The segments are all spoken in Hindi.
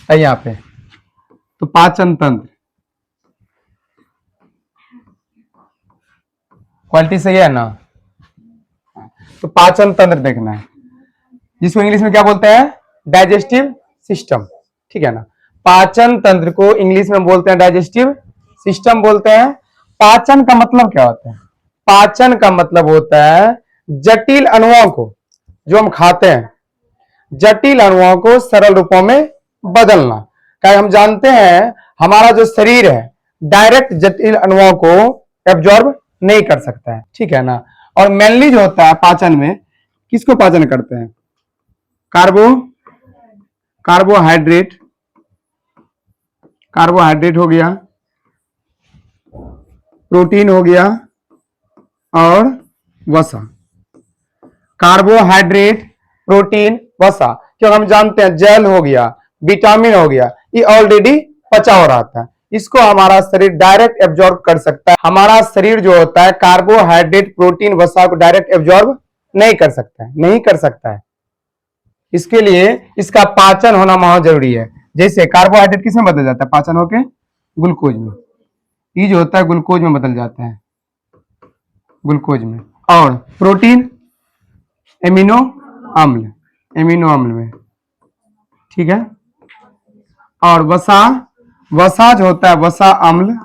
है यहाँ पे। तो पाचन तंत्र, क्वालिटी सही है ना। तो पाचन तंत्र देखना है, जिसको इंग्लिश में क्या बोलते हैं, डाइजेस्टिव सिस्टम, ठीक है ना। पाचन तंत्र को इंग्लिश में बोलते हैं डाइजेस्टिव सिस्टम बोलते हैं। पाचन का मतलब क्या होता है, पाचन का मतलब होता है जटिल अणुओं को, जो हम खाते हैं, जटिल अणुओं को सरल रूपों में बदलना। क्या हम जानते हैं हमारा जो शरीर है डायरेक्ट जटिल अणुओं को एब्जॉर्ब नहीं कर सकता है, ठीक है ना। और मेनली जो होता है पाचन में, किसको पाचन करते हैं, कार्बोहाइड्रेट, कार्बोहाइड्रेट हो गया, प्रोटीन हो गया और वसा। कार्बोहाइड्रेट, प्रोटीन, वसा, क्योंकि हम जानते हैं जल हो गया, विटामिन हो गया, ये ऑलरेडी पचा हो रहता है, इसको हमारा शरीर डायरेक्ट एब्जॉर्ब कर सकता है। हमारा शरीर जो होता है कार्बोहाइड्रेट, प्रोटीन, वसा को डायरेक्ट एब्जॉर्ब नहीं कर सकता है, नहीं कर सकता है। इसके लिए इसका पाचन होना बहुत जरूरी है। जैसे कार्बोहाइड्रेट किस में बदल जाता है, पाचन होके ग्लूकोज में, ये जो होता है ग्लूकोज में बदल जाता है, ग्लूकोज में। और प्रोटीन एमिनो अम्ल, एमिनो अम्ल में, ठीक है। और वसा, वसा जो होता है वसा अम्ल,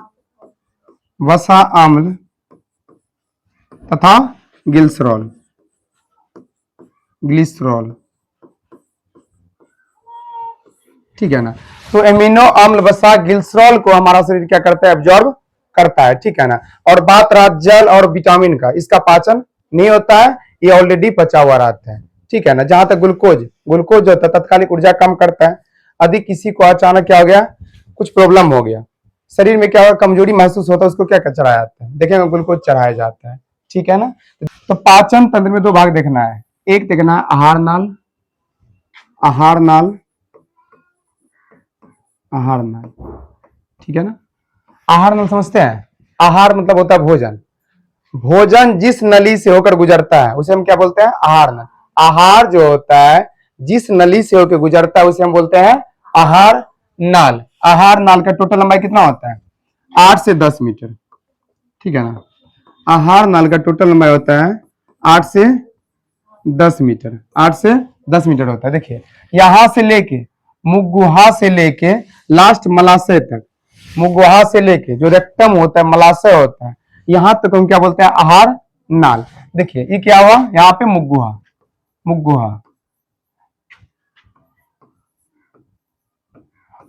वसा अम्ल तथा ग्लिसरॉल, ग्लिसरॉल, ठीक है ना। तो एमिनो अम्ल, वसा, ग्लिसरॉल को हमारा शरीर क्या करता है, एब्जॉर्ब करता है, ठीक है ना। और बात रहा जल और विटामिन का, इसका पाचन नहीं होता है, ये ऑलरेडी पचा हुआ रहता है, ठीक है ना। जहां तक ग्लूकोज, ग्लूकोज जो होता है तत्कालिक ऊर्जा कम करता है। यदि किसी को अचानक क्या हो गया, कुछ प्रॉब्लम हो गया, शरीर में क्या होगा, कमजोरी महसूस होता है, उसको क्या चढ़ाया जाता है, देखेंगे ग्लूकोज चढ़ाया जाता है, ठीक है ना। तो पाचन तंत्र में दो भाग देखना है, एक देखना है आहार नाल, आहार नाल, आहार नाल, ठीक है ना। आहार नाल समझते हैं, आहार मतलब होता है भोजन, भोजन जिस नली से होकर गुजरता है उसे हम क्या बोलते हैं, आहार नाल। आहार जो होता है जिस नली से होकर गुजरता है उसे हम बोलते हैं आहार नाल। आहार नाल का टोटल लंबाई कितना होता है, 8 से 10 मीटर, ठीक है ना। आहार नाल का टोटल लंबाई होता है 8 से 10 मीटर, 8 से 10 मीटर होता है। देखिए यहां से लेके मुगुहा से लेके लास्ट मलाशय तक, मुगुहा से लेके जो रेक्टम होता है, मलाशय होता है, यहां तक हम क्या बोलते हैं, आहार नाल। देखिए ये क्या हुआ, यहाँ पे मुगुहा, मुगुहा,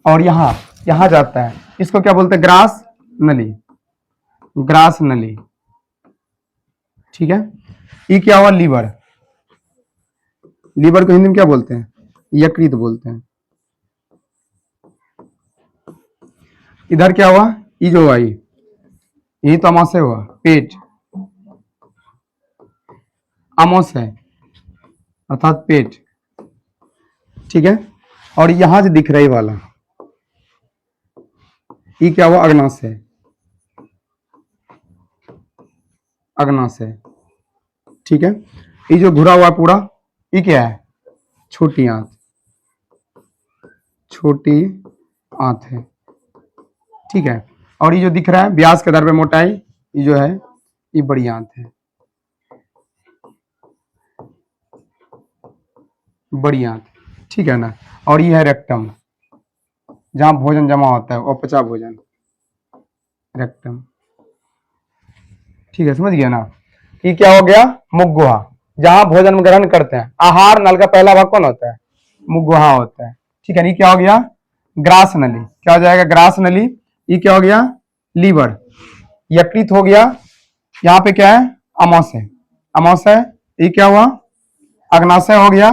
और यहां यहां जाता है, इसको क्या बोलते हैं, ग्रास नली, ग्रास नली, ठीक है। ये क्या हुआ, लीवर, लीवर को हिंदी में क्या बोलते हैं, यकृत बोलते हैं। इधर क्या हुआ, ये जो हुआ, यही तो अमाशय हुआ, पेट, अमाशय अर्थात पेट, ठीक है। और यहां से दिख रही वाला ये क्या हुआ, अग्नाशय, अग्नाशय, ठीक है। ये जो घुरा हुआ पूरा ये क्या है, छोटी आंत, छोटी आंत है, ठीक है। और ये जो दिख रहा है व्यास के आधार पे मोटाई, ये जो है ये बड़ी आंत है, बड़ी आंत, ठीक है ना। और ये है रेक्टम, जहां भोजन जमा होता है, अपचा भोजन, रेक्टम, ठीक है, समझ गया ना। ये क्या हो गया, मुगुहा, जहां भोजन ग्रहण करते हैं। आहार नल का पहला भाग कौन होता है, मुगुहा होता है, ठीक है। ये क्या हो गया, ग्रास नली, क्या हो जाएगा, ग्रास नली। ये क्या हो गया, लीवर, यकृत हो गया, यहाँ पे क्या है, अमाशय, अमाशय, ये क्या हुआ, अग्नाशय हो गया,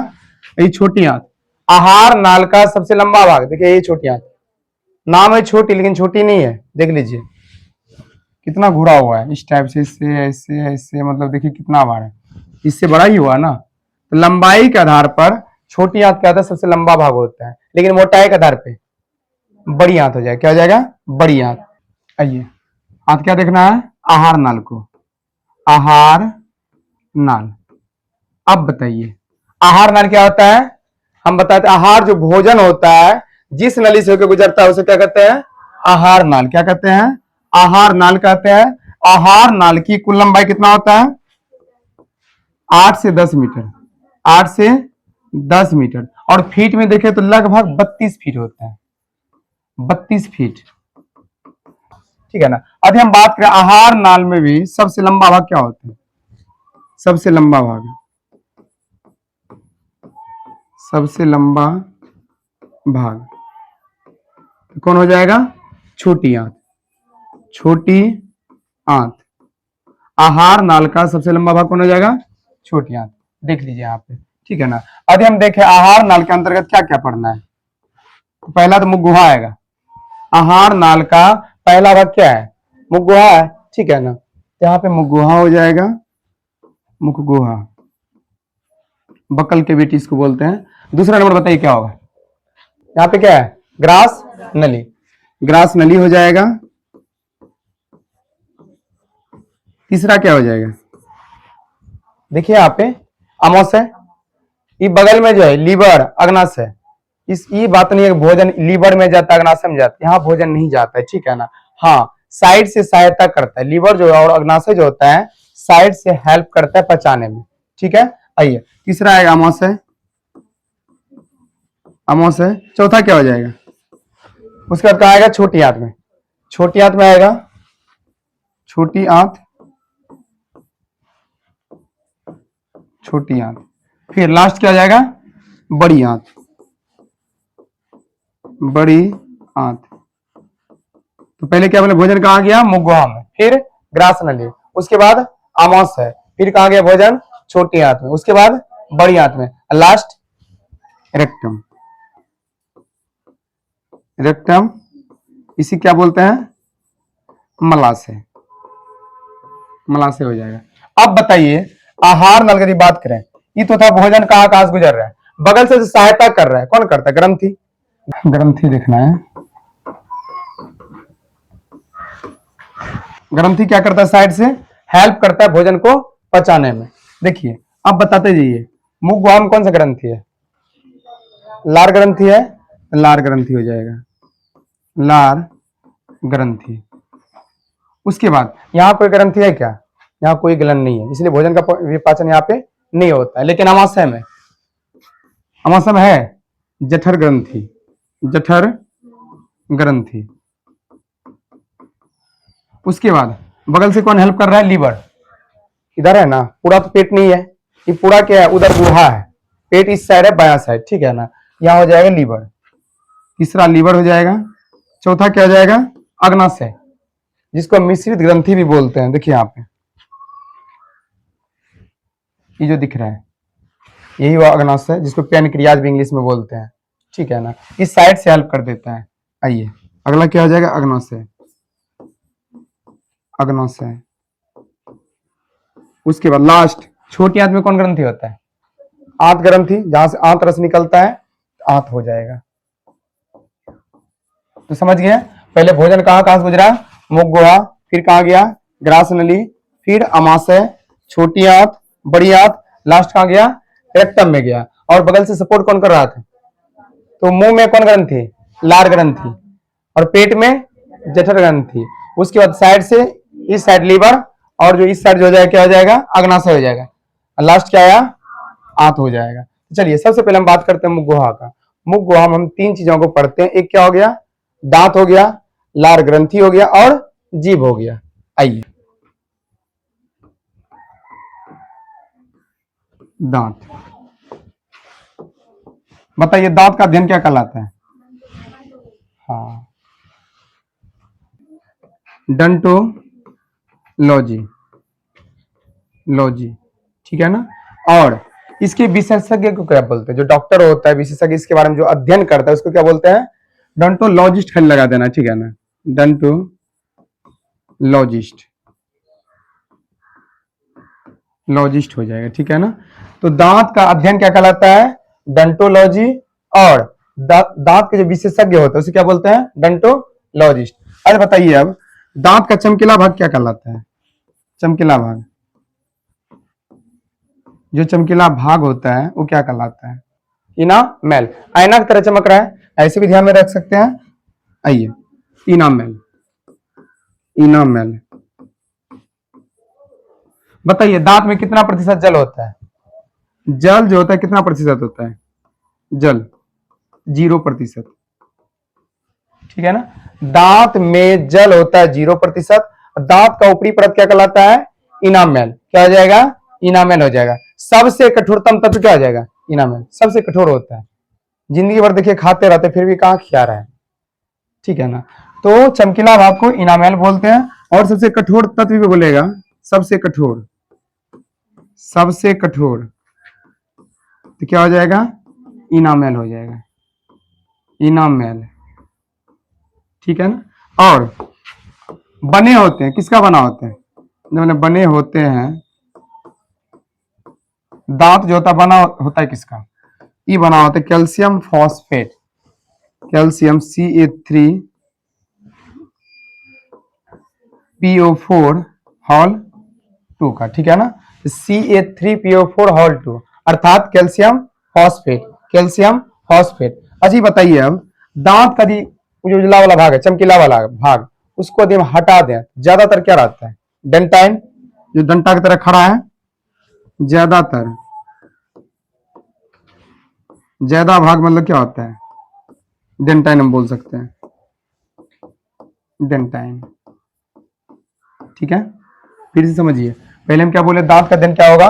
ये छोटी आंत। आहार नाल का सबसे लंबा भाग देखिए, ये छोटी आंत, नाम है छोटी लेकिन छोटी नहीं है, देख लीजिए कितना घुरा हुआ है, इस टाइप से, इससे ऐसे ऐसे, मतलब देखिए कितना बार है, इससे बड़ा ही हुआ ना। तो लंबाई के आधार पर छोटी आंत क्या होता है, सबसे लंबा भाग होता है, लेकिन मोटाई के आधार पे बड़ी आंत हो जाएगा, क्या हो जाएगा, बड़ी आंत। आइए आंत क्या देखना है, आहार नाल को, आहार नाल। अब बताइए आहार नाल क्या होता है, हम बताते हैं आहार जो भोजन होता है जिस नली से होकर गुजरता है उसे क्या कहते हैं? आहार नाल। क्या कहते हैं? आहार नाल कहते हैं। आहार नाल की कुल लंबाई कितना होता है? 8 से 10 मीटर। 8 से 10 मीटर। और फीट में देखें तो लगभग 32 फीट होता है। 32 फीट। ठीक है ना। अभी हम बात करें आहार नाल में भी सबसे लंबा भाग क्या होता है? सबसे लंबा भाग, सबसे लंबा भाग कौन हो जाएगा? छोटी आंत। छोटी आंत। आहार नाल का सबसे लंबा भाग कौन हो जाएगा? छोटी आंत। देख लीजिए यहाँ पे। ठीक है ना। अभी हम देखें आहार नाल के अंतर्गत क्या क्या पढ़ना है। तो पहला तो मुख गुहा आएगा। आहार नाल का पहला भाग क्या है? मुख गुहा है। ठीक है ना। यहाँ पे मुख गुहा हो जाएगा। मुख गुहा, बकल के बेटी इसको बोलते हैं। दूसरा नंबर बताइए क्या होगा? यहाँ पे क्या है? ग्रास नली। ग्रास नली हो जाएगा। तीसरा क्या हो जाएगा? देखिए यहाँ पे अमोस है। ये बगल में जो है लीवर अग्नाशय है। इस ये बात नहीं है कि भोजन लीवर में जाता है अग्नाशय में जाता है, यहाँ भोजन नहीं जाता है। ठीक है ना। हाँ, साइड से सहायता करता है। लीवर जो है और अग्नाशय जो होता है साइड से हेल्प करता है पचाने में। ठीक है। आइए तीसरा आएगा अमाशय। अमाशय। चौथा क्या हो जाएगा? उसके बाद कहा आएगा छोटी आंत में। छोटी आंत में आएगा छोटी आंत। छोटी आंत। फिर लास्ट क्या आ जाएगा? बड़ी आंत। बड़ी आंत। तो पहले क्या बोले? भोजन कहाँ गया? मुख गुहा में। फिर ग्रास नली। उसके बाद आमाशय। फिर कहाँ गया भोजन? छोटी आंत में। उसके बाद बड़ी आंत में। Last rectum. रेक्टम इसी क्या बोलते हैं? मलाशय। मलाशय हो जाएगा। अब बताइए आहार नल की बात करें, ये तो था भोजन कहाँ कहाँ से गुजर रहा है। बगल से सहायता कर रहा है कौन करता है? ग्रंथि। ग्रंथि देखना है। ग्रंथि क्या करता है? साइड से हेल्प करता है भोजन को पचाने में। देखिए अब बताते जाइए मुख गुहा में कौन सा ग्रंथि है? लार ग्रंथि है। लार ग्रंथि हो जाएगा। लार ग्रंथि। उसके बाद यहाँ कोई ग्रंथि है क्या? यहाँ कोई ग्लन नहीं है, इसलिए भोजन का विपाचन यहाँ पे नहीं होता है। लेकिन अमाशय में, अमाशय में है जठर ग्रंथि। जठर ग्रंथि। उसके बाद बगल से कौन हेल्प कर रहा है? लीवर। इधर है ना, पूरा तो पेट नहीं है, ये पूरा क्या है? उधर गुहा है। पेट इस साइड है, बायां साइड। ठीक है ना। यहाँ हो जाएगा लीवर। तीसरा लीवर हो जाएगा। चौथा क्या हो जाएगा? अग्नाशय, जिसको मिश्रित ग्रंथि भी बोलते हैं। देखिए यहाँ पे ये जो दिख रहा है यही वो अग्नाशय, जिसको पैनक्रियाज भी इंग्लिश में बोलते हैं। ठीक है ना। इस साइड से हेल्प कर देता है। आइए अगला क्या हो जाएगा? अग्नाशय। अग्नाशय। उसके बाद लास्ट छोटी आंत में कौन ग्रंथि होता है? आंत ग्रंथि, जहां से आंत रस निकलता है आंत हो जाएगा। तो समझ गए पहले भोजन कहाँ कहाँ से गुजरा? मुख गुहा। फिर कहाँ गया? ग्रास नली। फिर अमाशय, छोटी आंत, बड़ी आंत। लास्ट कहाँ गया? रेक्टम में गया। और बगल से सपोर्ट कौन कर रहा था? तो मुंह में कौन ग्रंथि? लार ग्रंथि। और पेट में जठर ग्रंथि। उसके बाद साइड से इस साइड लीवर, और जो इस साइड जो हो जाएगा क्या हो जाएगा? अग्नाशय हो जाएगा। लास्ट क्या आया? आंत हो जाएगा। चलिए सबसे पहले हम बात करते हैं मुख गुहा का। मुख गुहा में हम तीन चीजों को पढ़ते हैं। एक क्या हो गया? दांत हो गया, लार ग्रंथि हो गया और जीभ हो गया। आइए दांत बताइए, दांत का अध्ययन क्या कहलाता है? हाँ, डंटोलॉजी। लॉजी। ठीक है ना। और इसके विशेषज्ञ को क्या बोलते हैं? जो डॉक्टर होता है विशेषज्ञ, इसके बारे में जो अध्ययन करता है उसको क्या बोलते हैं? डंटोलॉजिस्ट खाली लगा देना। ठीक है ना। डंटोलॉजिस्ट। लॉजिस्ट हो जाएगा। ठीक है ना। तो दांत का अध्ययन क्या कहलाता है? डंटोलॉजी। और दांत के जो विशेषज्ञ होते हैं उसे क्या बोलते हैं? डंटोलॉजिस्ट। अरे बताइए अब दांत का चमकीला भाग क्या कहलाता है? चमकीला भाग, जो चमकीला भाग होता है वो क्या कहलाता है? इनामेल। आईना की तरह चमक रहा है। ऐसे भी ध्यान में रख सकते हैं। आइए, इनामेल, इनामेल। बताइए दांत में कितना प्रतिशत जल होता है? जल जो होता है कितना प्रतिशत होता है? जल 0%। ठीक है ना, दांत में जल होता है 0%। दांत का ऊपरी परत क्या कहलाता है? इनामेल। क्या हो जाएगा? इनामेल हो जाएगा। सबसे कठोरतम तत्व क्या हो जाएगा? इनामेल। सबसे कठोर होता है। जिंदगी भर देखिए खाते रहते फिर भी कहाँ खिया रहा है। ठीक है ना, तो चमकीला भाग को इनामेल बोलते हैं। और सबसे कठोर तत्व भी बोलेगा, सबसे कठोर, सबसे कठोर तो क्या हो जाएगा? इनामेल हो जाएगा, इनामेल। ठीक है ना, और बने होते हैं, किसका बना होते हैं? जो बने होते हैं, दांत जो होता बना होता है किसका? ये बना होता है calcium phosphate, calcium CA3PO4 hall 2 का। ठीक है ना, CA3PO4 हॉल 2 अर्थात कैल्शियम फॉस्फेट, कैल्शियम फॉस्फेट। अच्छा बताइए, अब दांत का जो उजला वाला भाग है, चमकीला वाला भाग, उसको यदि हम हटा दें, ज्यादातर क्या रहता है? डेंटाइन, जो डंटा की तरह खड़ा है, ज्यादातर, ज्यादा भाग मतलब क्या होता है? डेंटाइन हम बोल सकते हैं, डेंटाइन। ठीक है, फिर से समझिए, पहले हम क्या बोले? दांत का अध्ययन क्या होगा?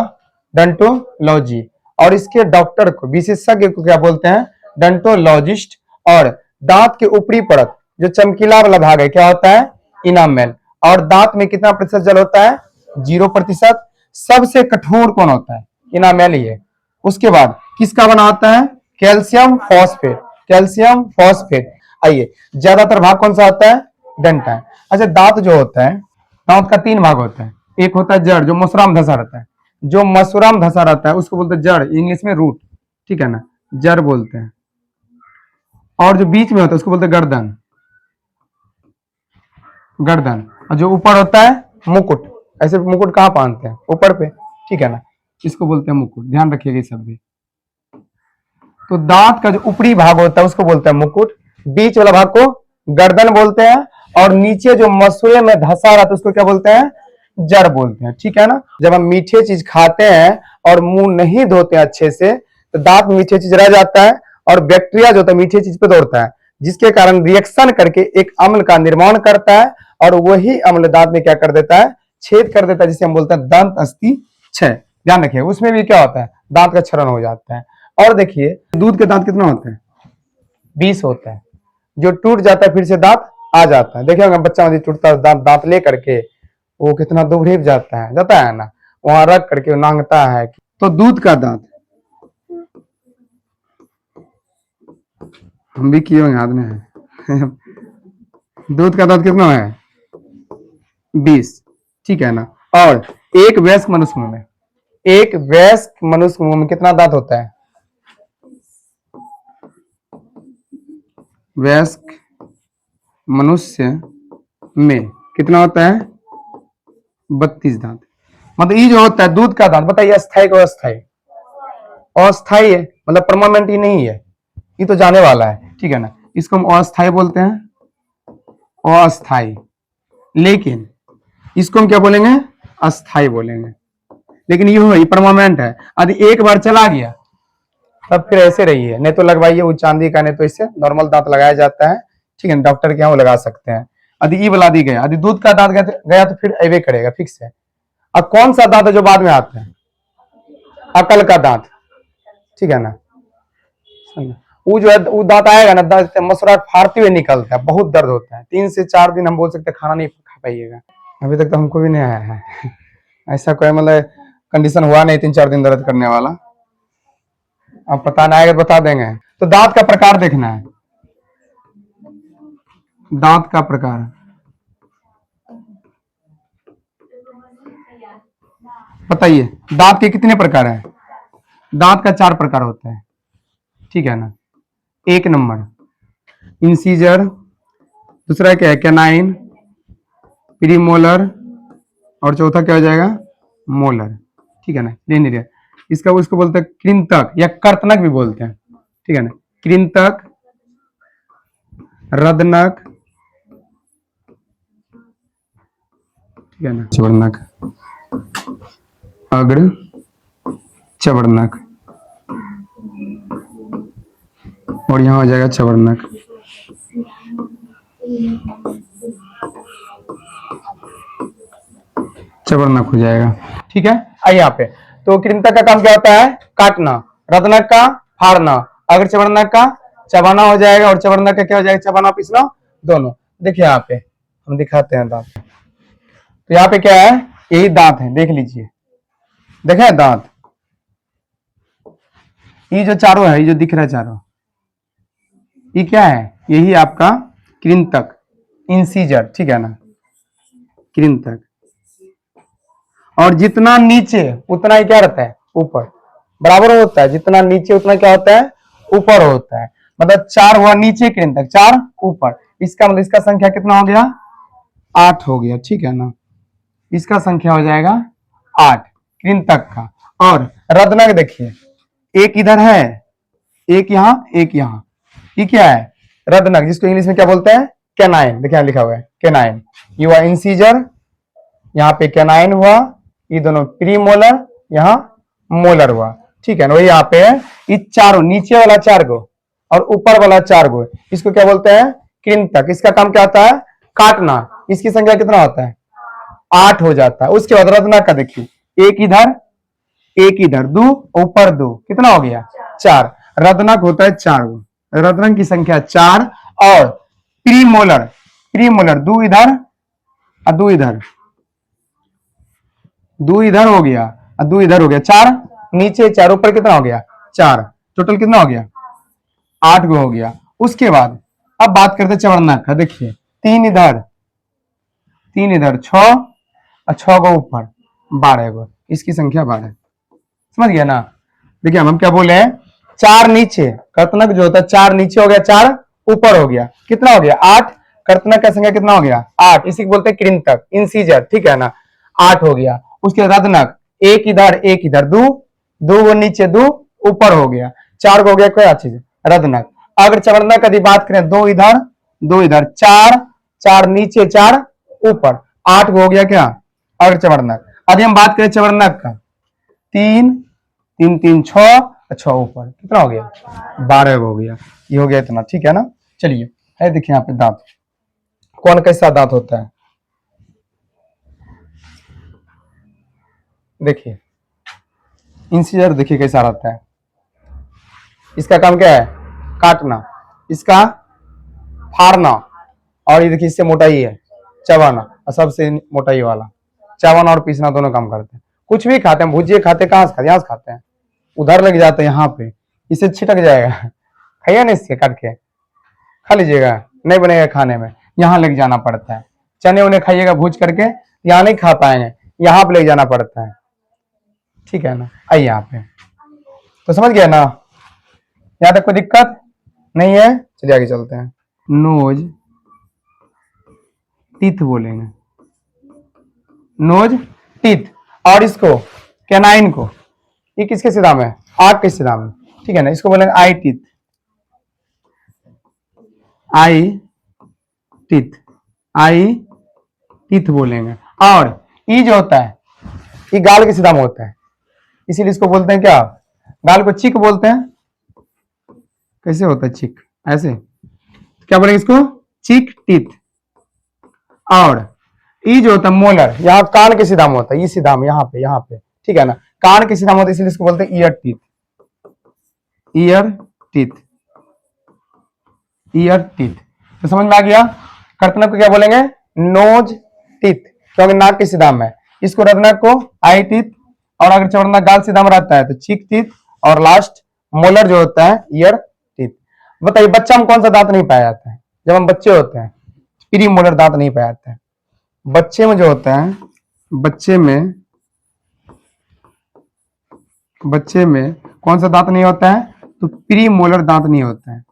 डेंटोलॉजी। और इसके डॉक्टर को, विशेषज्ञ को क्या बोलते हैं? डेंटोलॉजिस्ट। और दांत के ऊपरी परत जो चमकीला वाला भाग है क्या होता है? इनामेल। और दांत में कितना प्रतिशत जल होता है? 0%। सबसे कठोर कौन होता है? इनामेल ही है। उसके बाद किसका बना होता है? Calcium phosphate, calcium phosphate. आइए, ज्यादातर भाग कौन सा होता है? डेंटाइन। अच्छा, दांत जो होता है, दांत का 3 भाग होता है। एक होता है जड़, जो मसूराम धसा रहता है, जो मसूराम धसा रहता है उसको बोलते हैं जड़, इंग्लिश में रूट। ठीक है ना, जड़ बोलते हैं। और जो बीच में होता है उसको बोलते हैं गर्दन, गर्दन। और जो ऊपर होता है मुकुट। ऐसे मुकुट कहाँ पहनते हैं? ऊपर पे। ठीक है ना, इसको बोलते हैं मुकुट। ध्यान रखिएगा ये सब भी। तो दांत का जो ऊपरी भाग होता है उसको बोलते हैं मुकुट, बीच वाला भाग को गर्दन बोलते हैं, और नीचे जो मसूड़े में धसा रहता है उसको क्या बोलते हैं? जड़ बोलते हैं। ठीक है ना, जब हम मीठे चीज खाते हैं और मुंह नहीं धोते हैं अच्छे से, तो दांत में मीठे चीज रह जाता है, और बैक्टीरिया जो होता है मीठे चीज पे दौड़ता है, जिसके कारण रिएक्शन करके एक अम्ल का निर्माण करता है, और वही अम्ल दांत में क्या कर देता है? छेद कर देता है, जिसे हम बोलते हैं दंत अस्थि क्षय। ध्यान रखिए, उसमें भी क्या होता है? दांत का क्षरण हो जाता है। और देखिए, दूध के दांत कितना होते हैं? 20 होता है। जो टूट जाता है फिर से दांत आ जाता है। देखिए अगर बच्चा टूटता है दांत, दांत ले करके वो कितना दुबरेब जाता है ना, वहां रख करके नांगता है। तो दूध का दांत हम भी किए याद में है। दूध का दांत कितना है? 20। ठीक है ना, और एक वयस्क मनुष्य में, एक वयस्क मनुष्य में कितना दांत होता है? वयस्क मनुष्य में कितना होता है? 32 दांत। मतलब ये जो होता है दूध का दांत, बताइए अस्थायी को अस्थायी? अस्थायी है, मतलब परमानेंट ही नहीं है, ये तो जाने वाला है। ठीक है ना, इसको हम अस्थायी बोलते हैं, अस्थायी। लेकिन इसको हम क्या बोलेंगे? अस्थायी बोलेंगे। लेकिन ये परमानेंट है। यदि एक बार चला गया तब फिर ऐसे रही है, नहीं तो लगवाइए वो चांदी का, नहीं तो इससे नॉर्मल दांत लगाया जाता है। ठीक है, डॉक्टर के यहाँ वो लगा सकते हैं। यदि ई वाला दी गया, यदि दूध का दांत गया तो फिर ऐवे करेगा, फिक्स है। अब कौन सा दांत है जो बाद में आता है? अकल का दांत। ठीक है ना, वो जो है वो दांत आएगा ना, दांत मसूड़ा फाड़ते हुए निकलता है, बहुत दर्द होता है। 3 से 4 दिन हम बोल सकते हैं खाना नहीं खा पाइएगा। अभी तक तो हमको भी नहीं आया है। ऐसा कोई मतलब कंडीशन हुआ नहीं 3-4 दिन दर्द करने वाला। अब पता नहीं आएगा बता देंगे। तो दांत का प्रकार देखना है, दांत का प्रकार। बताइए दांत के कितने प्रकार हैं? दांत का 4 प्रकार होता है। ठीक है ना, 1 नंबर इंसीजर, दूसरा क्या है? कैनाइन, प्रीमोलर, और चौथा क्या हो जाएगा? मोलर। ठीक है ना, लेने इसका उसको बोलते हैं कृंतक या कर्तनक भी बोलते हैं। ठीक है ना, कृंतक, रदनक, ठीक है ना, चवर्णक, अग्र चवर्णक, और यहां हो जाएगा चवर्णक। चवर्णक हो जाएगा। ठीक है, आइए यहाँ पे। तो कृंतक का काम क्या होता है? काटना। रत्नक का फाड़ना। अग्र चवर्णक का चबाना हो जाएगा, और चवर्णक का क्या हो जाएगा? चबाना पीसना दोनों। देखिए यहाँ पे हम दिखाते हैं दांत। तो यहाँ पे क्या है? यही दांत है, देख लीजिए। देखे दांत, ये जो चारों है, ये जो दिख रहा है चारों, ये क्या है? यही आपका कृंतक, इंसीजर, ठीक है ना, कृंतक। और जितना नीचे उतना ही क्या रहता है? ऊपर। बराबर होता है, जितना नीचे उतना क्या होता है? ऊपर होता है। मतलब 4 हुआ नीचे कृंतक, 4 ऊपर। इसका मतलब इसका संख्या कितना हो गया? 8 हो गया, ठीक है ना। इसका संख्या हो जाएगा 8 कृंतक का। और रत्नक देखिए, एक इधर है, एक यहां, एक यहां। ये क्या है? रत्नक, जिसको इंग्लिश में क्या बोलते हैं? कैनाइन। देखिए लिखा हुआ है कैनाइन। ये हुआ इंसीजर, यहाँ पे कैनाइन हुआ। ये दोनों प्री मोलर, यहाँ मोलर हुआ, ठीक है ना। वही यहाँ पे है, ये चारों, नीचे वाला 4 गो और ऊपर वाला 4 गो, इसको क्या बोलते हैं? कृंतक। इसका काम क्या होता है? काटना। इसकी संख्या कितना होता है? 8 हो जाता है। उसके बाद रत्नक का देखिए, एक इधर, एक इधर, 2 ऊपर 2, कितना हो गया? 4। रत्नक होता है 4 गो, रत्नक की संख्या 4। और प्रीमोलर, प्रीमोलर 2 इधर और 2 इधर, 2 इधर हो गया और 2 इधर हो गया, 4 नीचे 4 ऊपर, कितना हो गया? 4। टोटल कितना हो गया? 8 गो हो गया। उसके बाद अब बात करते हैं चवर्णक का। देखिए 3 इधर, 3 इधर, 6 और 6 गो ऊपर, 12 गो। इसकी संख्या 12। समझ गया ना। देखिए हम क्या बोले हैं? 4 नीचे, कर्तनक जो होता है 4 नीचे हो गया, 4 ऊपर हो गया, कितना हो गया? 8। कर्तनक का संख्या कितना हो गया? 8। इसी को बोलते हैं कृंतक, इंसीजर, ठीक है ना। 8 हो गया। उसके रत्नक, एक इधर, एक इधर, 2 2 वो नीचे, 2 ऊपर हो गया, 4 को हो गया क्या चीज? रत्नक। अगर चवर्णक की बात करें, 2 इधर, 2 इधर, 4 4 नीचे, 4 ऊपर, 8 को हो गया क्या? अगर चवर्णक। यदि हम बात करें चवर्णक का, 3 3 3 6 6 ऊपर, कितना हो गया? 12 हो गया। ये हो गया इतना, ठीक है ना। चलिए है, देखिए यहाँ पे दांत, कौन कैसा दांत होता है? देखिए इंसीजर, देखिए कैसा रहता है। इसका काम क्या है? काटना। इसका फाड़ना। और ये देखिए इससे मोटाई है, चबाना। और सबसे मोटाई वाला चबाना और पीसना, दोनों काम करते हैं। कुछ भी खाते हैं, भुजिए खाते, कहाँ से खाते? यहाँ से खाते हैं। उधर लग जाते हैं यहाँ पे, इसे छिटक जाएगा। खाइए ना, इससे काट के खा लीजिएगा, नहीं बनेगा खाने में, यहाँ लेके जाना पड़ता है। चने उन्हें खाइएगा भूज करके, यहाँ नहीं खा पाएंगे, यहाँ पे लेके जाना पड़ता है, ठीक है ना। आइए यहाँ पे, तो समझ गया ना, यहाँ तक कोई दिक्कत नहीं है। चलिए आगे चलते हैं। नोज टीथ बोलेंगे, नोज टीथ। और इसको कैनाइन को, ये किसके सीधा में? आंख के सीधा में, ठीक है ना। इसको बोलेंगे आई टीथ, आई टीथ, आई टीथ बोलेंगे। और ई जो होता है, ये गाल के सीधा में होता है, इसीलिए इसको बोलते हैं क्या? गाल को चिक बोलते हैं। कैसे होता है चिक? ऐसे, क्या बोलेंगे इसको? चिक टीथ। और ई जो होता है मोलर, यहाँ कान के सीधा में होता है, ये सीधा में, यहाँ पे, ठीक है ना। कान के सीधा में होता है, इसलिए इसको बोलते हैं year teeth, year teeth, year teeth. तो समझ में आ गया। कर्तनक को क्या बोलेंगे? नोज टीथ, क्योंकि नाक के सीधा में है। इसको रत्नक को आई टीथ, और अगर चवर्णक गाल सीधा में रहता है तो चीक टीथ, और लास्ट मोलर जो होता है ईयर टीथ। बताइए बच्चा में कौन सा दांत नहीं पाया जाता है? जब हम बच्चे होते हैं, प्री मोलर दांत नहीं पाया जाता है। बच्चे में जो होता है, बच्चे में कौन सा दांत नहीं होता है? तो प्री मोलर दांत नहीं होता है,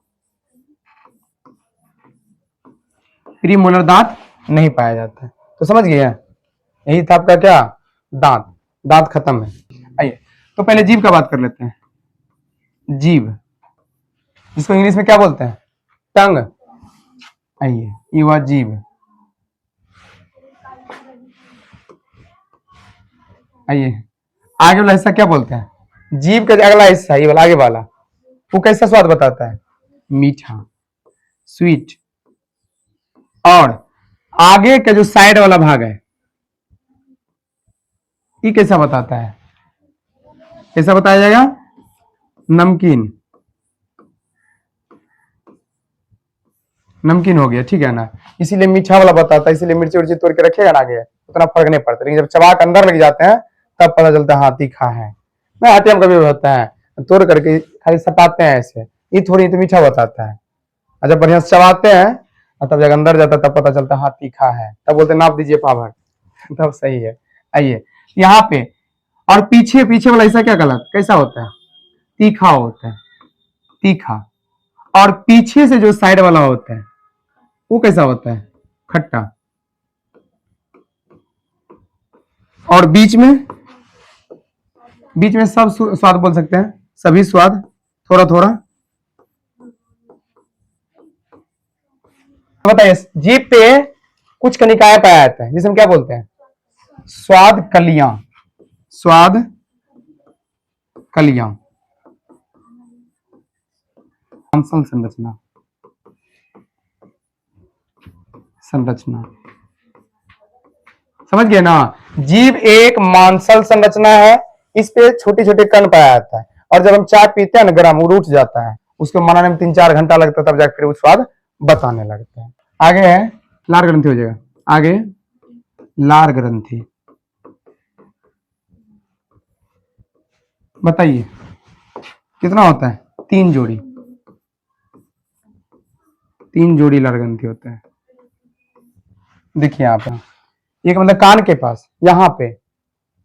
प्री मोलर दांत नहीं पाया जाता है। तो समझ गए, यही था आपका क्या? दांत। दांत खत्म है। आइए, तो पहले जीभ का बात कर लेते हैं। जीभ, जिसको इंग्लिश में क्या बोलते हैं? टंग। आइए, ये हुआ जीभ। आइए, आगे वाला हिस्सा क्या बोलते हैं? जीभ का अगला हिस्सा, ये वाला आगे वाला, वो कैसा स्वाद बताता है? मीठा, स्वीट। और आगे का जो साइड वाला भाग है, ये कैसा बताता है? कैसा बताया जाएगा? नमकीन। नमकीन हो गया, ठीक है ना। इसीलिए मीठा वाला बताता है, इसीलिए मिर्ची उर्ची तोड़ के रखेगा ना आगे, उतना फर्क नहीं पड़ता। लेकिन जब चबा के अंदर लग जाते हैं तब पता चलता है हाँ तीखा है। मैं आटे में कभी होता है, तोड़ करके खाली सटाते हैं ऐसे, ये थोड़ी तो मीठा बताता है। और जब बढ़िया से चबाते हैं और तब जब अंदर जाता है तब पता चलता है हाँ तीखा है, तब बोलते नाप दीजिए पाभर। तब सही है। आइए यहाँ पे, और पीछे पीछे वाला हिस्सा क्या गलत कैसा होता है? तीखा होता है, तीखा। और पीछे से जो साइड वाला होता है वो कैसा होता है? खट्टा। और बीच में सब स्वाद बोल सकते हैं, सभी स्वाद थोड़ा थोड़ा। बताइए, जीभ पे कुछ कनिकाएं पाया जाता है जिसे हम क्या बोलते हैं? स्वाद कलियां। स्वाद कलियां। संरचना, संरचना समझ गए ना। जीभ एक मांसल संरचना है, इस पे छोटे छोटे कण पाया जाता है। और जब हम चाय पीते हैं ना गरम, वो उठ जाता है, उसको बनाने में 3-4 घंटा लगता है, तब जाकर वो स्वाद बताने लगता है। आगे है लार ग्रंथि हो जाएगा। आगे लार ग्रंथि, बताइए कितना होता है? 3 जोड़ी। 3 जोड़ी लार ग्रंथि होता है। देखिए यहाँ पे, एक मतलब कान के पास यहाँ पे,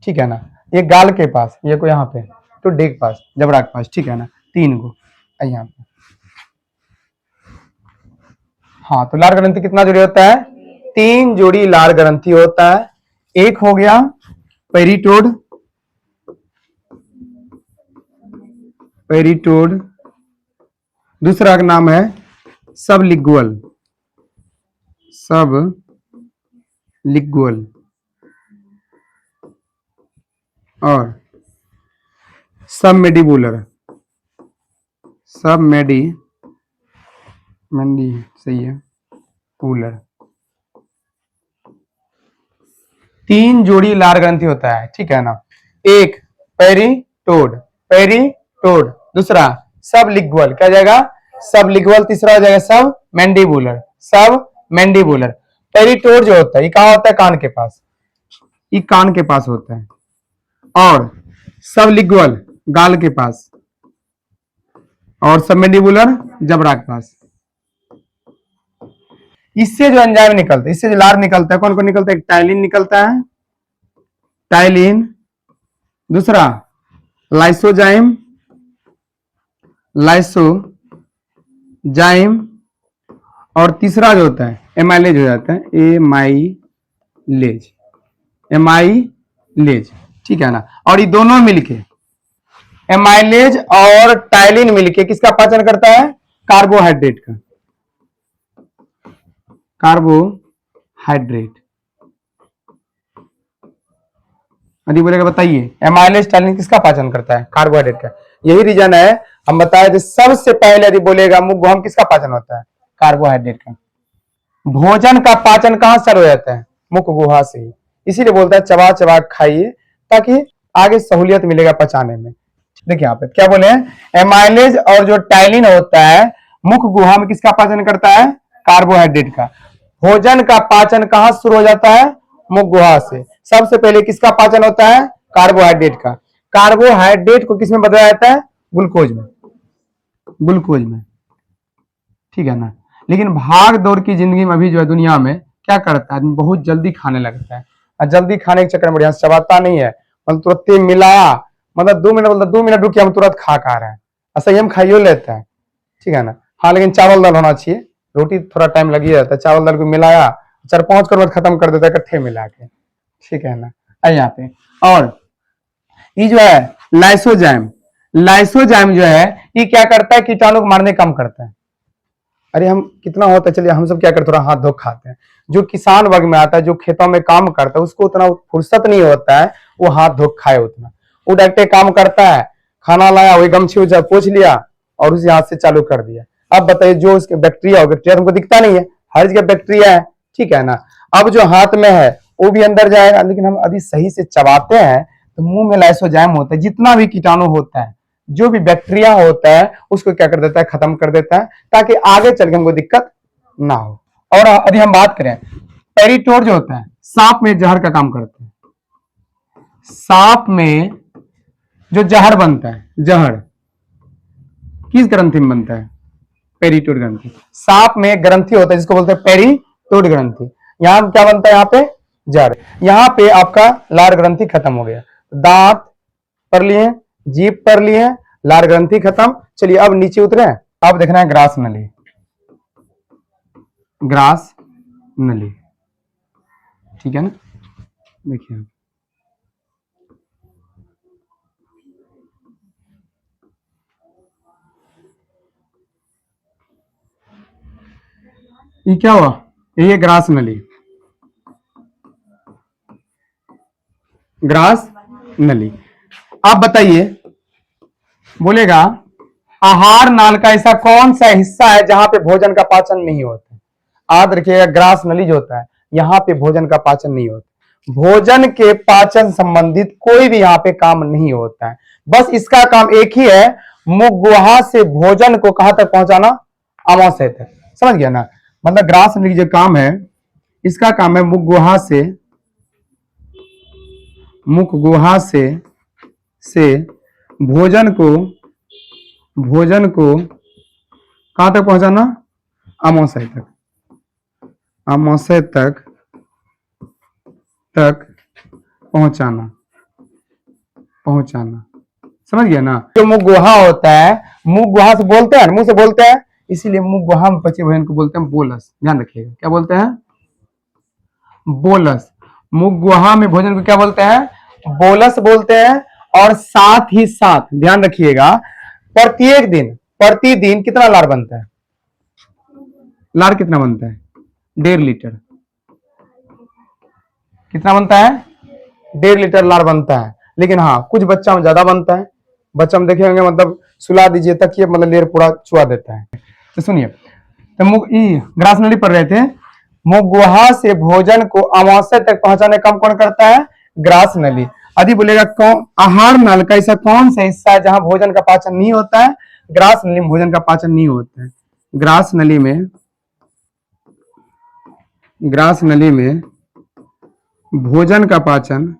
ठीक है ना, एक गाल के पास, ये को यहाँ पे, तो डेग पास, जबड़ा के पास, ठीक है ना, 3 को यहाँ पे। हाँ, तो लार ग्रंथि कितना जोड़ी होता है? 3 जोड़ी लार ग्रंथि होता है। एक हो गया पेरिटोड, पेरिटोड। दूसरा का नाम है सबलिंगुअल, सबलिंगुअल। और सबमेंडिबुलर, मंडी सही है, पुलर। 3 जोड़ी लार ग्रंथि होता है, ठीक है ना। एक पेरिटोड, पेरिटोड। दूसरा सबलिंगुअल, क्या जाएगा? सबलिंगुअल। तीसरा हो जाएगा सब मैंडिबुलर, सब मैंडिबुलर। पेरिटोड जो होता है ये कहाँ होता है? कान के पास, ये कान के पास होता है। और सबलिंगुअल गाल के पास, और सबमेंडिबुलर जबड़ा के पास। इससे जो एंजाइम निकलता है, इससे जो लार निकलता है, कौन कौन निकलता है? एक टाइलिन निकलता है, टाइलिन। दूसरा लाइसोजाइम, लाइसोजाइम। और तीसरा जो होता है एमाइलेज हो जाता है, एमाइलेज, एमाइलेज, ठीक है ना। और ये दोनों मिलके, एमाइलेज और टाइलिन मिलके किसका पाचन करता है? कार्बोहाइड्रेट का, कार्बोहाइड्रेट। यदि बोलेगा बताइए एमाइलेज टाइलिन किसका पाचन करता है? कार्बोहाइड्रेट का। यही रीजन है हम बताए थे सबसे पहले यदि बोलेगा मुख गुहम किसका पाचन होता है? कार्बोहाइड्रेट का। भोजन का पाचन कहां से हो जाता है? मुख गुहा से ही। इसीलिए बोलता है चबा चबा खाइए ताकि आगे सहूलियत मिलेगा पचाने में। देखिए यहाँ पे क्या बोले हैं, एमाइलेज और जो टाइलिन होता है मुख गुहा में किसका पाचन करता है? कार्बोहाइड्रेट का। भोजन का पाचन कहां शुरू हो जाता है? मुख गुहा से। सबसे पहले किसका पाचन होता है? कार्बोहाइड्रेट का। कार्बोहाइड्रेट को किसमें बदला जाता है? ग्लूकोज में, ग्लूकोज में, ठीक है ना। लेकिन भाग दौड़ की जिंदगी में अभी जो है दुनिया में क्या करता है आदमी? बहुत जल्दी खाने लगता है, और जल्दी खाने के चक्कर में बढ़िया चबाता नहीं है, मतलब तुरंत मिलाया, मतलब 2 मिनट, मतलब 2 मिनट रुकिए हम तुरंत खा रहे हैं, संयम खाइयो लेता है, ठीक है ना। हाँ, लेकिन चावल दाल होना चाहिए, रोटी थोड़ा टाइम लगी जाता है, चावल दाल को मिलाया 4-5 करोड़ खत्म कर देता है इकट्ठे मिला के, ठीक है ना। यहाँ पे और ये जो है लाइसोजाइम, लाइसोजाइम जो है ये क्या करता है? कीटाणु को मारने कम करता है। अरे हम कितना होता है, चलिए हम सब क्या करते, थोड़ा हाथ धो खाते हैं। जो किसान वर्ग में आता है, जो खेतों में काम करता है, उसको उतना फुर्सत नहीं होता है वो हाथ धो खाए उतना। वो डायरेक्ट काम करता है, खाना लाया वही गमछी उछा पोंछ लिया और उसी हाथ से चालू कर दिया। अब बताइए जो उसके बैक्टीरिया हो, बैक्टीरिया तुमको दिखता नहीं है, हर जगह बैक्टीरिया है, ठीक है ना। अब जो हाथ में है वो भी अंदर जाएगा, लेकिन हम यदि सही से चबाते हैं तो मुंह में लाइसोजाइम होता है, जितना भी कीटाणु होता है, जो भी बैक्टीरिया होता है उसको क्या कर देता है, खत्म कर देता है, ताकि आगे चल के हमको दिक्कत ना हो। और यदि हम बात करें पेरिटोर जो होता है, सांप में जहर का काम करता है। सांप में जो जहर बनता है, जहर किस ग्रंथि में बनता है, पेरिटोड ग्रंथि। सांप में ग्रंथि होता है जिसको बोलते हैं पेरिटोड ग्रंथि। यहां क्या बनता है, यहाँ पे जड़, यहाँ पे आपका लार ग्रंथि खत्म हो गया। दांत पर लिए, जीभ पर लिए, लार ग्रंथि खत्म। चलिए अब नीचे उतरे, अब देखना है ग्रास नली। ग्रास नली, ठीक है ना। देखिए ये क्या हुआ, ये ग्रास नली, ग्रास नली। आप बताइए, बोलेगा आहार नाल का ऐसा कौन सा हिस्सा है जहां पे भोजन का पाचन नहीं होता। याद रखिएगा, ग्रास नली जो होता है यहाँ पे भोजन का पाचन नहीं होता। भोजन के पाचन संबंधित कोई भी यहाँ पे काम नहीं होता है। बस इसका काम एक ही है, मुख गुहा से भोजन को कहां तक पहुंचाना, आमाशय तक। समझ गया ना। मतलब ग्रास नली जो काम है, इसका काम है मुख गुहा से, मुख गुहा से भोजन को कहां तक पहुंचाना, आमाशय तक, आमाशय तक पहुंचाना। समझ गया ना। जो मुख गुहा होता है, मुख गुहा से बोलते हैं, मुंह से बोलते हैं, इसीलिए मुख गुहा में पचे भोजन को बोलते हैं बोलस। ध्यान रखिएगा, क्या बोलते हैं, बोलस। मुख गुहा में भोजन को क्या बोलते हैं, बोलस बोलते हैं। और साथ ही साथ ध्यान रखिएगा, प्रत्येक दिन, प्रतिदिन कितना लार बनता है, लार कितना बनता है, 1.5 लीटर। कितना बनता है, 1.5 लीटर लार बनता है। लेकिन हाँ, कुछ बच्चा में ज्यादा बनता है। बच्चा में देखे होंगे, मतलब सुला दीजिए तक ये मतलब लेर पूरा चुआ देता है। तो सुनिए, तो मुख ग्रास नली पढ़ रहे थे, मुख गुहा से भोजन को आमाशय तक पहुंचाने का काम कौन करता है, ग्रास नली। यदि बोलेगा कौन आहार नल का ऐसा कौन सा हिस्सा है जहां भोजन का पाचन नहीं होता है, ग्रास नली में भोजन का पाचन नहीं होता है। ग्रास नली में भोजन का पाचन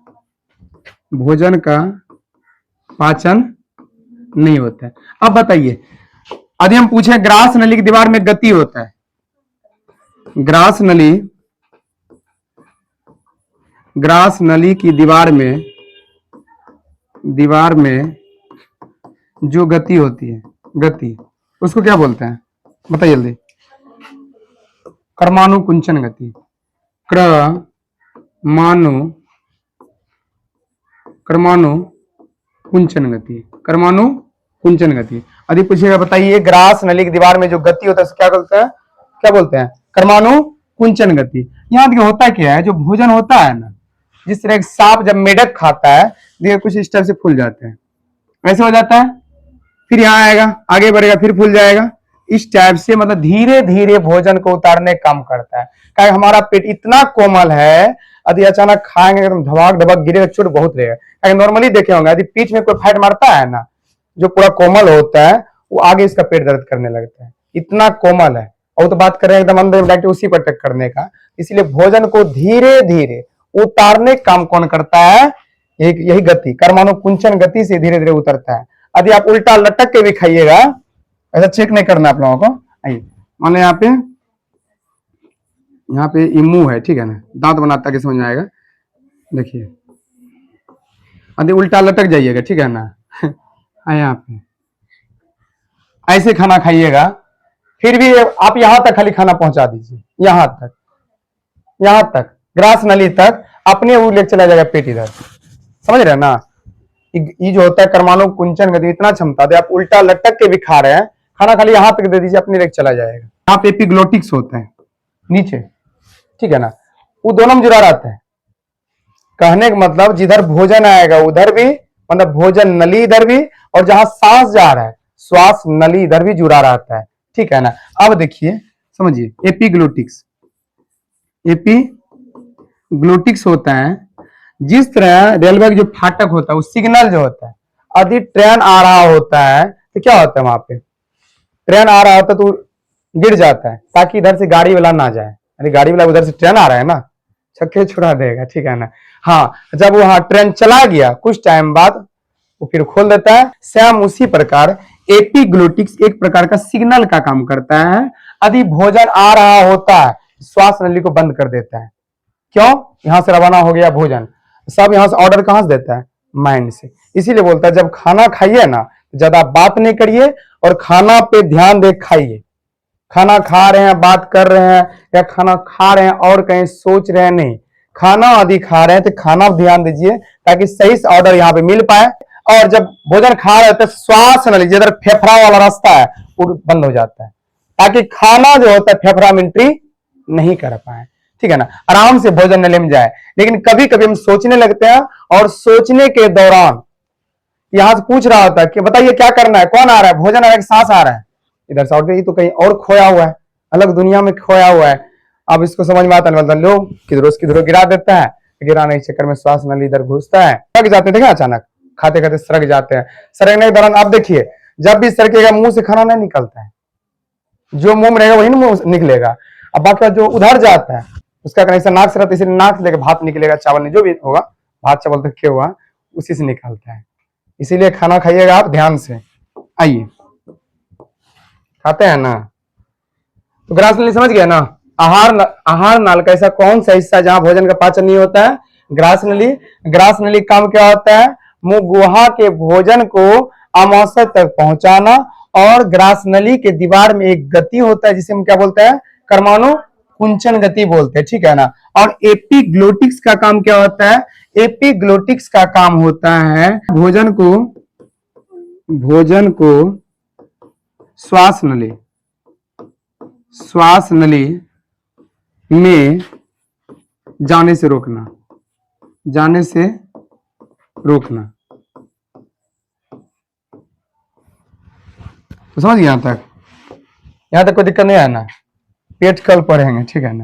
नहीं होता है। अब बताइए, यदि हम पूछे ग्रास नली की दीवार में गति होता है, ग्रास नली की दीवार में जो गति होती है, गति, उसको क्या बोलते हैं, बताइए जल्दी। क्रमानुकुंचन गति, क्रमानुकुंचन गति। यदि पूछिएगा बताइए ग्रास नली की दीवार में जो गति होता है क्या बोलते हैं, क्रमानुकुंचन गति। यहाँ देखिए होता क्या है, जो भोजन होता है ना, जिस तरह सांप जब मेढक खाता है, देखिए कुछ इस टाइप से फूल जाते हैं, ऐसे हो जाता है, फिर यहाँ आएगा, आगे बढ़ेगा, फिर फूल जाएगा। इस टाइप से मतलब धीरे धीरे भोजन को उतारने का काम करता है। क्या हमारा पेट इतना कोमल है, यदि अचानक खाएंगे एकदम धबाक धबाक गिरेगा, चोट बहुत रहेगा। नॉर्मली देखे होंगे, यदि पीठ में कोई फाइट मारता है ना, जो पूरा कोमल होता है, वो आगे इसका पेट दर्द करने लगता है, इतना कोमल है। और तो बात कर रहे हैं एकदम अंदर डायरेक्ट उसी पर टक करने का। इसलिए भोजन को धीरे धीरे उतारने का काम कौन करता है, यही गति, कर्मानुकुंचन गति से धीरे धीरे उतरता है। यदि आप उल्टा लटक के भी खाइएगा, ऐसा चेक नहीं करना आप लोगों को। आइए, मान लो यहाँ पे ये मुंह है, ठीक है ना, दांत बनाता के समझ में आएगा। देखिए, यदि उल्टा लटक जाइएगा, ठीक है ना, यहाँ पे ऐसे खाना खाइएगा, फिर भी आप यहां तक खाली खाना पहुंचा दीजिए, यहां तक ग्रास नली तक, अपने वो लेके चला जाएगा पेट इधर। समझ रहे हैं ना। ये जो होता है कर्मानुकुंचन गति, इतना क्षमता दे, आप उल्टा लटक के भी खा रहे हैं, खाना खाली यहां तक दे दीजिए, अपने लेके चला जाएगा। यहाँ पे एपिग्लोटिक्स होते हैं नीचे, ठीक है ना, वो दोनों में जुड़ा रहता है। कहने का मतलब जिधर भोजन आएगा उधर भी, मतलब भोजन नली इधर भी, और जहां सांस जा रहा है श्वास नली इधर भी जुड़ा रहता है, ठीक है ना। अब देखिए समझिए, एपिग्लोटिक्स, एपिग्लोटिक्स होता है जिस तरह रेलवे का जो फाटक होता है, वो सिग्नल जो होता है, यदि ट्रेन आ रहा होता है तो क्या होता है, वहां पे ट्रेन आ रहा होता है तो गिर जाता है ताकि इधर से गाड़ी वाला ना जाए, अरे गाड़ी वाला उधर से ट्रेन आ रहा है ना, छक्के छुड़ा देगा, ठीक है ना। हाँ, जब वहां ट्रेन चला गया कुछ टाइम बाद वो फिर खोल देता है। सेम उसी प्रकार एपिग्लोटिक्स एक प्रकार का सिग्नल का काम करता है। यदि भोजन आ रहा होता है श्वास नली को बंद कर देता है, क्यों, यहां से रवाना हो गया भोजन, सब यहां से ऑर्डर कहां से देता है, माइंड से। इसीलिए बोलता है जब खाना खाइए ना ज्यादा बात नहीं करिए और खाना पे ध्यान दे खाइए। खाना खा रहे हैं बात कर रहे हैं, या खाना खा रहे हैं और कहीं सोच रहे हैं, नहीं, खाना यदि खा रहे हैं तो खाना पर ध्यान दीजिए ताकि सही से ऑर्डर यहाँ पे मिल पाए। और जब भोजन खा रहे हैं तो श्वास नली जिधर फेफड़ा वाला रास्ता है वो बंद हो जाता है ताकि खाना जो होता है फेफड़ा में एंट्री नहीं कर पाए, ठीक है ना, आराम से भोजन नली में जाए। लेकिन कभी कभी हम सोचने लगते हैं और सोचने के दौरान यहां से पूछ रहा होता है कि बताइए क्या करना है, कौन आ रहा है, भोजन आ रहा है कि सांस आ रहा है, इधर से ऑर्डर तो कहीं और खोया हुआ है, अलग दुनिया में खोया हुआ है। अब इसको समझ में आता है, मतलब लोग किधरों गिरा देता है, गिराने के चक्कर में श्वास नली इधर घुसता है, सड़क जाते थे, अचानक खाते खाते सड़क जाते हैं। सड़कने के दौरान आप देखिए जब भी सड़केगा मुंह से खाना नहीं निकलता है, जो मुंह में रहेगा वही मुंह निकलेगा। अब बाकी जो उधर जाता है उसका कनेक्शन नाक से रहता है, इसलिए नाक से लेकर भात निकलेगा, चावल नहीं, जो भी होगा भात चावल तक के हुआ उसी से निकलता है। इसीलिए खाना खाइएगा आप ध्यान से। आइए खाते हैं ना, तो ग्रास नली समझ गया ना। आहार नाल का ऐसा कौन सा हिस्सा जहां भोजन का पाचन नहीं होता है, ग्रास नली। ग्रास नली काम क्या होता है, मुंह गुहा के भोजन को आमाशय तक पहुंचाना, और ग्रास नली के दीवार में एक गति होता है जिसे हम क्या बोलते हैं, कर्माणु कुंचन गति बोलते हैं, ठीक है ना। और एपिग्लोटिक्स का काम क्या होता है, एपिग्लोटिक्स का काम होता है भोजन को श्वास नली में जाने से रोकना, तो समझ गया, यहां तक कोई दिक्कत नहीं है ना, पेट कल पढ़ेंगे, ठीक है ना।